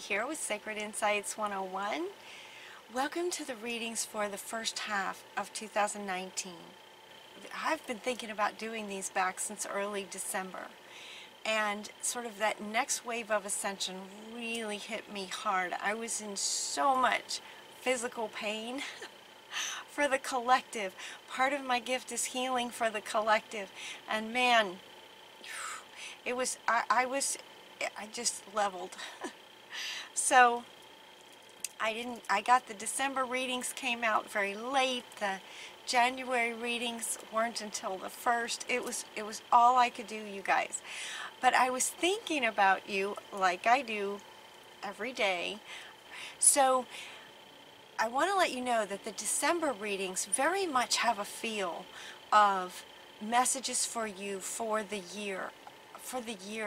here with Sacred Insights 101. Welcome to the readings for the first half of 2019. I've been thinking about doing these back since early December, and sort of that next wave of ascension really hit me hard. I was in so much physical pain for the collective. Part of my gift is healing for the collective, and man, it was I just leveled. So I got the December readings came out very late. The January readings weren't until the 1st. It was all I could do, you guys. But I was thinking about you like I do every day. So I want to let you know that the December readings very much have a feel of messages for you for the year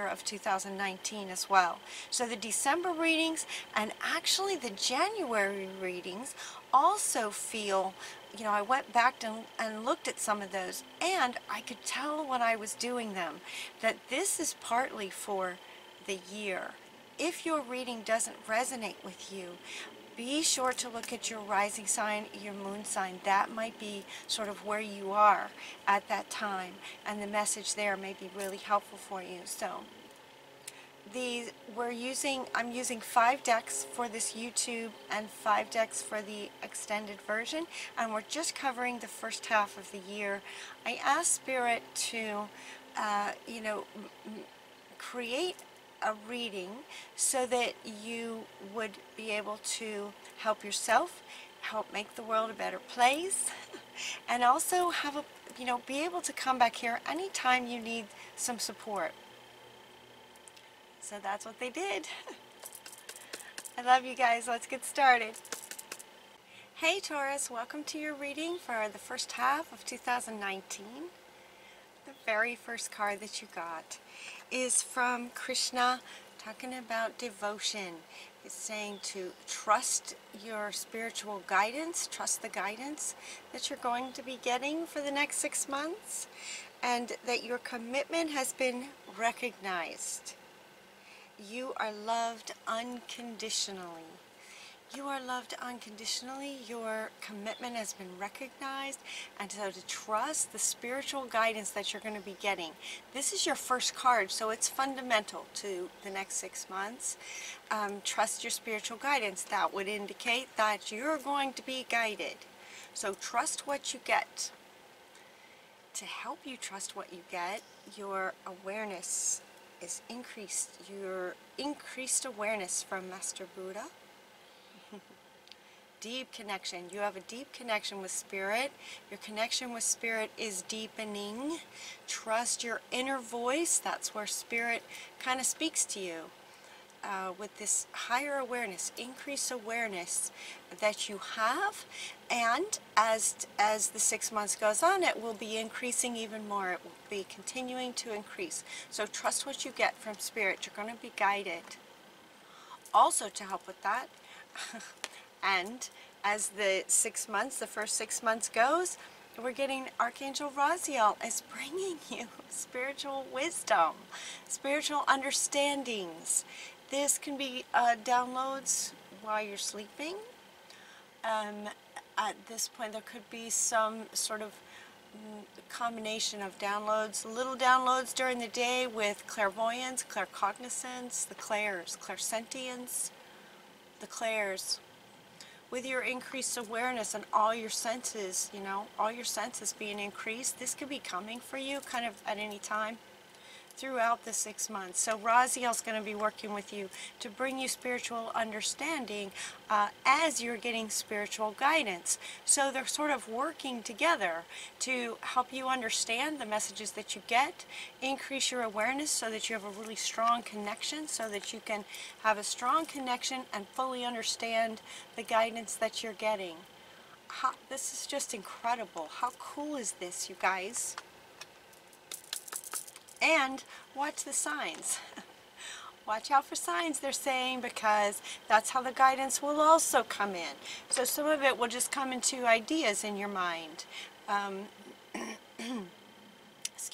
of 2019 as well. So the December readings and actually the January readings also feel, you know, I went back and looked at some of those, and I could tell when I was doing them that this is partly for the year. If your reading doesn't resonate with you, be sure to look at your rising sign, your moon sign. That might be sort of where you are at that time, and the message there may be really helpful for you. So I'm using 5 decks for this YouTube and 5 decks for the extended version, and we're just covering the first half of the year. I asked Spirit to, create a reading so that you would be able to help yourself, help make the world a better place, and also have be able to come back here anytime you need some support. So that's what they did. I love you guys. Let's get started. Hey Taurus, welcome to your reading for the first half of 2019. The very first card that you got is from Krishna, talking about devotion. It's saying to trust your spiritual guidance, trust the guidance that you're going to be getting for the next 6 months, and that your commitment has been recognized. You are loved unconditionally. You are loved unconditionally. Your commitment has been recognized, and so to trust the spiritual guidance that you're going to be getting. This is your first card, so it's fundamental to the next 6 months. Trust your spiritual guidance. That would indicate that you're going to be guided. So trust what you get. To help you trust what you get, your awareness is increased. Your increased awareness from Master Buddha. Deep connection. You have a deep connection with Spirit. Your connection with Spirit is deepening. Trust your inner voice. That's where Spirit kind of speaks to you with this higher awareness, increased awareness that you have. And as the 6 months goes on, it will be increasing even more. It will be continuing to increase. So trust what you get from Spirit. You're going to be guided. Also, to help with that, and as the first 6 months goes, we're getting Archangel Raziel is bringing you spiritual wisdom, spiritual understandings. This can be downloads while you're sleeping. At this point, there could be some sort of combination of downloads, little downloads during the day with clairvoyance, claircognizance, the clairs, clairsentience, the clairs. With your increased awareness and all your senses, all your senses being increased, this could be coming for you kind of at any time throughout the 6 months. So Raziel's going to be working with you to bring you spiritual understanding as you're getting spiritual guidance. So they're sort of working together to help you understand the messages that you get, increase your awareness so that you have a really strong connection, so that you can have a strong connection and fully understand the guidance that you're getting. This is just incredible. How cool is this, you guys? And watch the signs. Watch out for signs, they're saying, because that's how the guidance will also come in. So some of it will just come into ideas in your mind.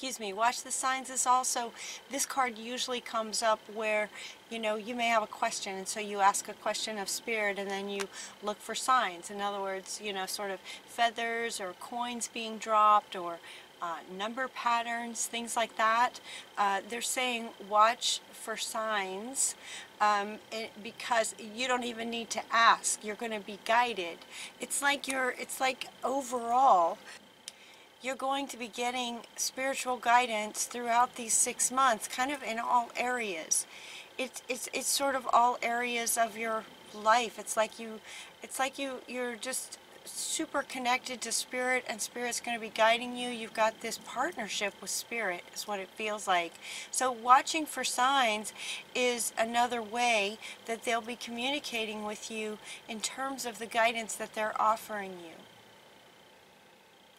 excuse me, watch the signs is also, this card usually comes up where, you know, you may have a question, and so you ask a question of spirit, and then you look for signs. In other words, you know, sort of feathers or coins being dropped, or number patterns, things like that. They're saying watch for signs, because you don't even need to ask. You're going to be guided. It's like overall, you're going to be getting spiritual guidance throughout these 6 months, kind of in all areas. It's sort of all areas of your life. You're just super connected to spirit, and spirit's going to be guiding you. You've got this partnership with spirit, is what it feels like. So watching for signs is another way that they'll be communicating with you in terms of the guidance that they're offering you,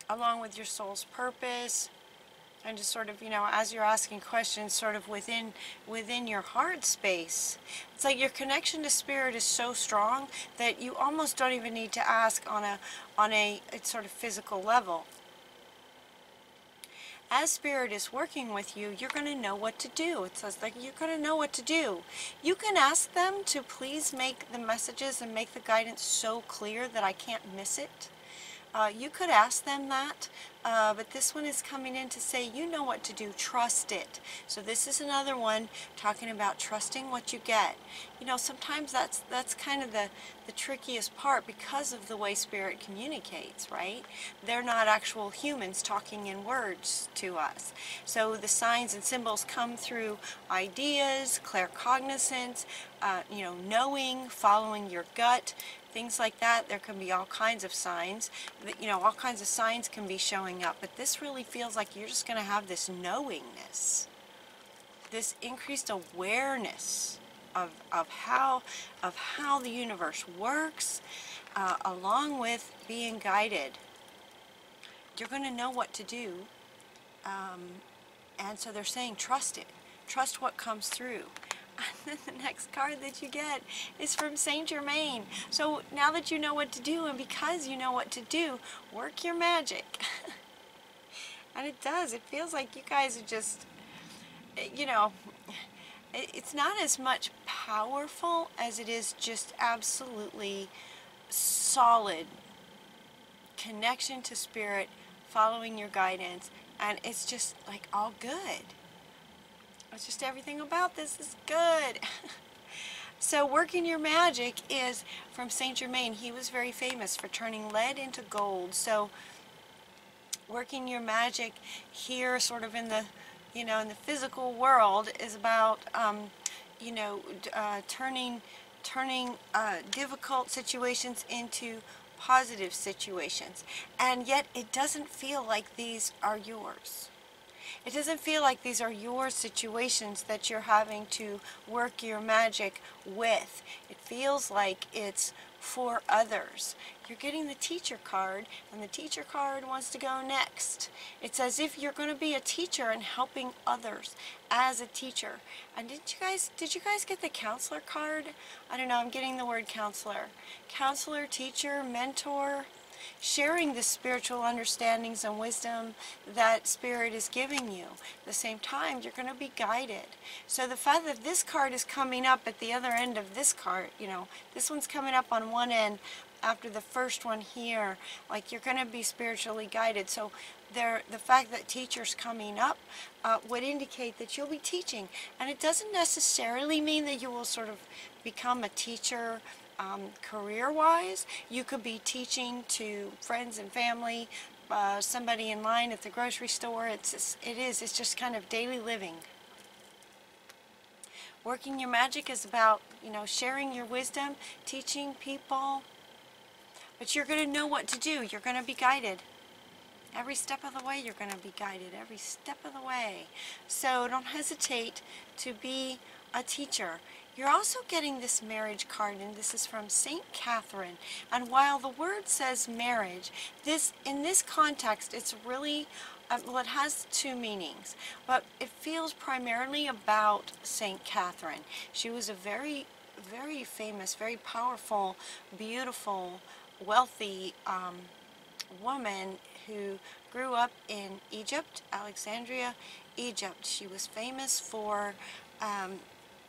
along with your soul's purpose, and just sort of, you know, as you're asking questions, sort of within your heart space. It's like your connection to spirit is so strong that you almost don't even need to ask on a sort of physical level. As spirit is working with you, you're going to know what to do. It says like you're going to know what to do. You can ask them to please make the messages and make the guidance so clear that I can't miss it. You could ask them that, but this one is coming in to say, you know what to do, trust it. So this is another one talking about trusting what you get. You know, sometimes that's kind of the trickiest part, because of the way spirit communicates, right? They're not actual humans talking in words to us. So the signs and symbols come through ideas, claircognizance, you know, knowing, following your gut, things like that. There can be all kinds of signs, you know, all kinds of signs can be showing up, but this really feels like you're just going to have this knowingness, this increased awareness of how the universe works, along with being guided. You're going to know what to do, and so they're saying trust it, trust what comes through. And then the next card that you get is from Saint Germain. So now that you know what to do, and because you know what to do, work your magic. And it does. It feels like you guys are just, you know, it's not as much powerful as it is just absolutely solid connection to spirit, following your guidance, and it's just like all good. It's just everything about this is good. So working your magic is from Saint Germain. He was very famous for turning lead into gold. So working your magic here, sort of in the, you know, in the physical world, is about, you know, turning difficult situations into positive situations. And yet it doesn't feel like these are yours. It doesn't feel like these are your situations that you're having to work your magic with. It feels like it's for others. You're getting the teacher card, and the teacher card wants to go next. It's as if you're going to be a teacher and helping others as a teacher. And did you guys get the counselor card? I don't know, I'm getting the word counselor. Counselor, teacher, mentor. Sharing the spiritual understandings and wisdom that spirit is giving you. At the same time, you're going to be guided. So the fact that this card is coming up at the other end of this card, you know, this one's coming up on one end after the first one here, like you're going to be spiritually guided. So the fact that teacher's coming up would indicate that you'll be teaching. And it doesn't necessarily mean that you will sort of become a teacher career-wise. You could be teaching to friends and family, somebody in line at the grocery store. It's just kind of daily living. Working your magic is about, you know, sharing your wisdom, teaching people, but you're going to know what to do. You're going to be guided. Every step of the way you're going to be guided, every step of the way. So don't hesitate to be a teacher. You're also getting this marriage card, and this is from Saint Catherine. And while the word says marriage, in this context, it's really, well, it has two meanings, but it feels primarily about Saint Catherine. She was a very, very famous, very powerful, beautiful, wealthy woman who grew up in Egypt, Alexandria, Egypt. She was famous for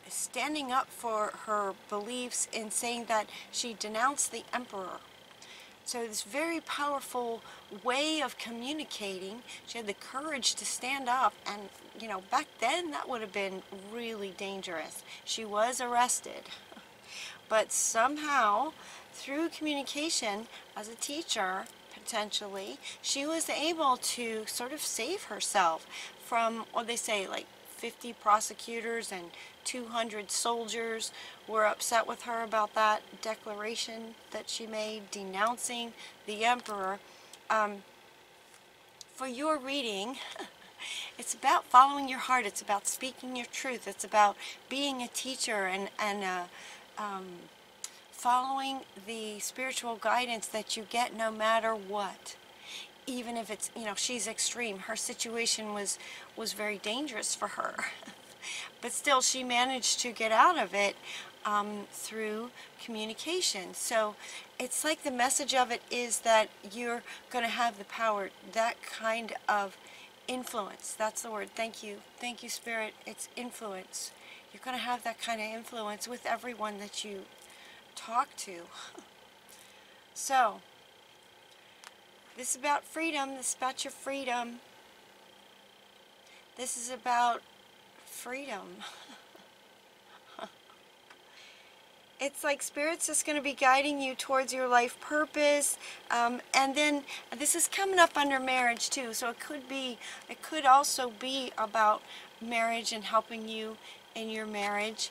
standing up for her beliefs in saying that she denounced the emperor. So this very powerful way of communicating. She had the courage to stand up, and you know, back then that would have been really dangerous. She was arrested. But somehow, through communication as a teacher, potentially, she was able to sort of save herself from what they say, like 50 prosecutors and 200 soldiers were upset with her about that declaration that she made denouncing the emperor. For your reading, it's about following your heart. It's about speaking your truth. It's about being a teacher and following the spiritual guidance that you get no matter what. Even if it's, you know, she's extreme. Her situation was very dangerous for her. But still, she managed to get out of it through communication. So it's like the message of it is that you're going to have the power, that kind of influence. That's the word. Thank you. Thank you, Spirit. It's influence. You're going to have that kind of influence with everyone that you talk to. So, this is about freedom. This is about your freedom. This is about freedom. It's like Spirit's just going to be guiding you towards your life purpose. And then this is coming up under marriage too. So it could also be about marriage and helping you in your marriage.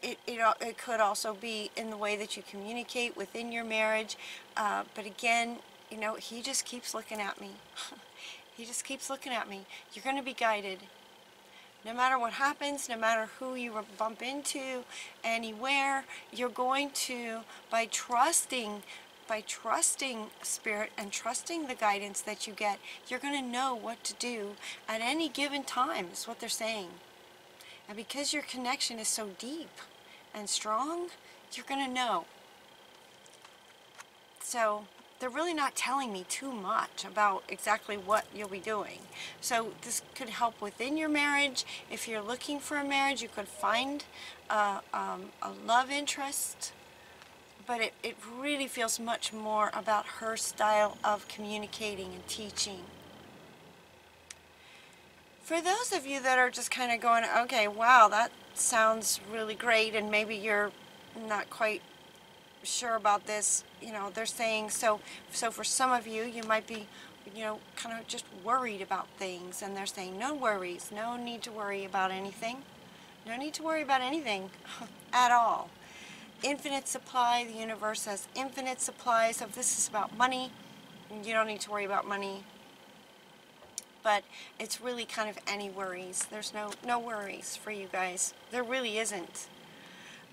It could also be in the way that you communicate within your marriage. But again, you know, he just keeps looking at me. He just keeps looking at me. You're going to be guided. No matter what happens, no matter who you bump into, anywhere, you're going to, by trusting Spirit and trusting the guidance that you get, you're going to know what to do at any given time, is what they're saying. And because your connection is so deep and strong, you're going to know. So they're really not telling me too much about exactly what you'll be doing. So this could help within your marriage. If you're looking for a marriage, you could find a love interest. But it really feels much more about her style of communicating and teaching. For those of you that are just kind of going, okay, wow, that sounds really great, and maybe you're not quite sure about this, you know, they're saying, so for some of you, you might be, you know, kind of just worried about things, and they're saying, no worries, no need to worry about anything. No need to worry about anything at all. Infinite supply, the universe has infinite supply, so if this is about money, you don't need to worry about money. But it's really kind of any worries. There's no worries for you guys. There really isn't.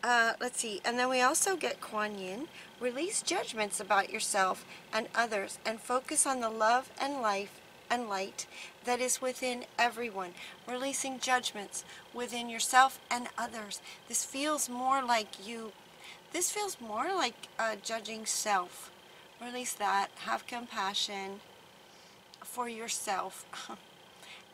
Let's see. And then we also get Kuan Yin. Release judgments about yourself and others and focus on the love and life and light that is within everyone. Releasing judgments within yourself and others. This feels more like judging self. Release that. Have compassion for yourself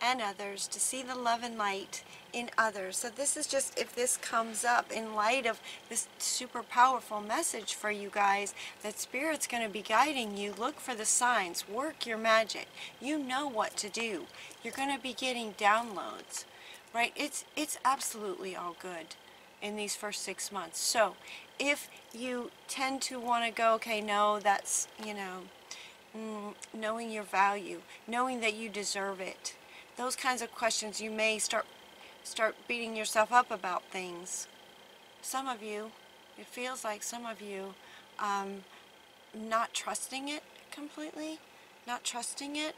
and others, to see the love and light in others. So this is just, if this comes up in light of this super powerful message for you guys, that Spirit's going to be guiding you, look for the signs, work your magic. You know what to do. You're going to be getting downloads, right? It's absolutely all good in these first 6 months. So if you tend to want to go, okay, no, that's, you know, knowing your value, knowing that you deserve it. Those kinds of questions, you may start beating yourself up about things. Some of you, it feels like some of you not trusting it completely, not trusting it.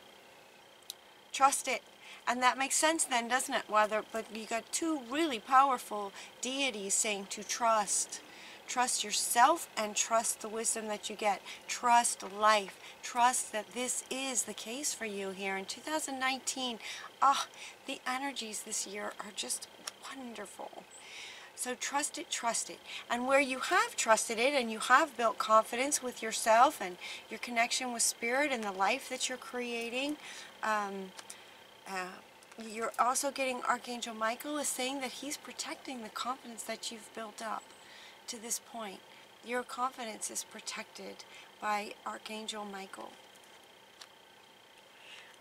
Trust it. And that makes sense then, doesn't it? But you got two really powerful deities saying to trust. Trust yourself and trust the wisdom that you get. Trust life. Trust that this is the case for you here in 2019. The energies this year are just wonderful. So trust it, trust it. And where you have trusted it and you have built confidence with yourself and your connection with Spirit and the life that you're creating, you're also getting Archangel Michael is saying that he's protecting the confidence that you've built up to this point. Your confidence is protected by Archangel Michael.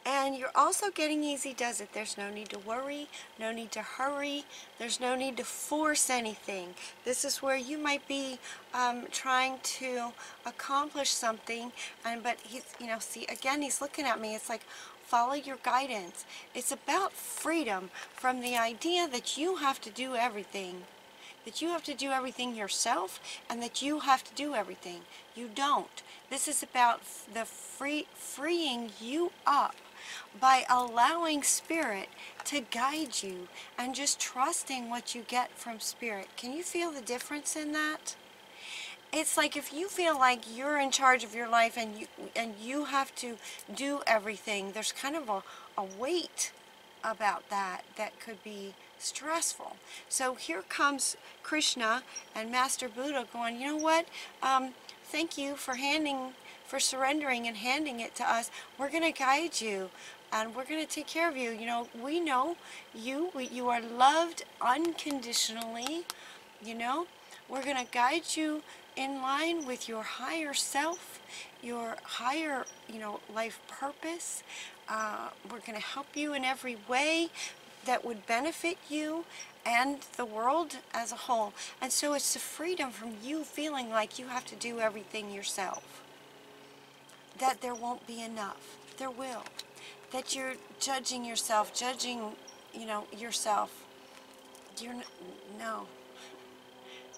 And you're also getting easy does it. There's no need to worry, no need to hurry, there's no need to force anything. This is where you might be trying to accomplish something, but he's, see, again, he's looking at me. It's like, follow your guidance. It's about freedom from the idea that you have to do everything. That you have to do everything yourself and that you have to do everything. You don't. This is about the freeing you up by allowing Spirit to guide you and just trusting what you get from Spirit. Can you feel the difference in that? It's like if you feel like you're in charge of your life and you have to do everything, there's kind of a weight about that could be stressful. So here comes Krishna and Master Buddha going, you know what? Thank you for surrendering and handing it to us. We're going to guide you and we're going to take care of you. We know you are loved unconditionally. We're going to guide you in line with your higher self, your higher, life purpose. We're going to help you in every way that would benefit you and the world as a whole. And so it's the freedom from you feeling like you have to do everything yourself. That there won't be enough. There will. That you're judging yourself, yourself. No.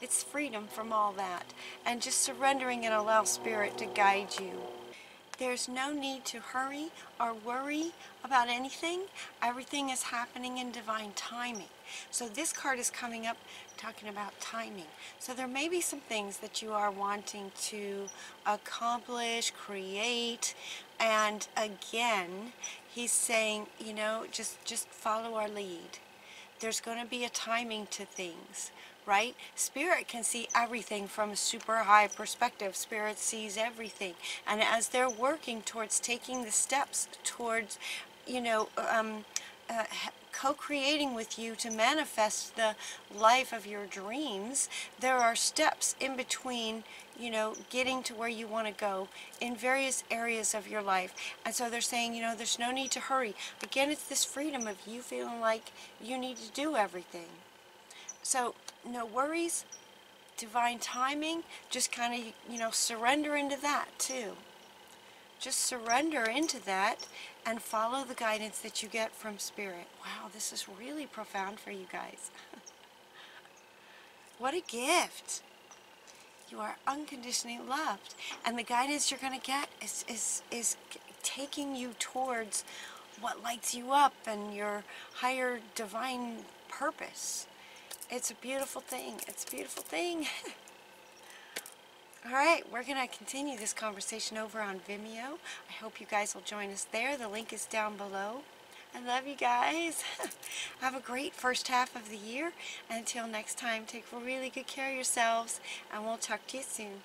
It's freedom from all that. And just surrendering and allow Spirit to guide you. There's no need to hurry or worry about anything. Everything is happening in divine timing. So this card is coming up talking about timing. So there may be some things that you are wanting to accomplish, create, and again, he's saying, just follow our lead. There's going to be a timing to things. Right? Spirit can see everything from a super high perspective. Spirit sees everything. And as they're working towards taking the steps towards, co-creating with you to manifest the life of your dreams, there are steps in between, getting to where you want to go in various areas of your life. And so they're saying, there's no need to hurry. Again, it's this freedom of you feeling like you need to do everything. So, no worries, divine timing, just kind of, surrender into that too. Just surrender into that and follow the guidance that you get from Spirit. Wow, this is really profound for you guys. What a gift. You are unconditionally loved. And the guidance you're going to get is taking you towards what lights you up and your higher divine purpose. It's a beautiful thing. It's a beautiful thing. All right, we're going to continue this conversation over on Vimeo. I hope you guys will join us there. The link is down below. I love you guys. Have a great first half of the year. And until next time, take really good care of yourselves. And we'll talk to you soon.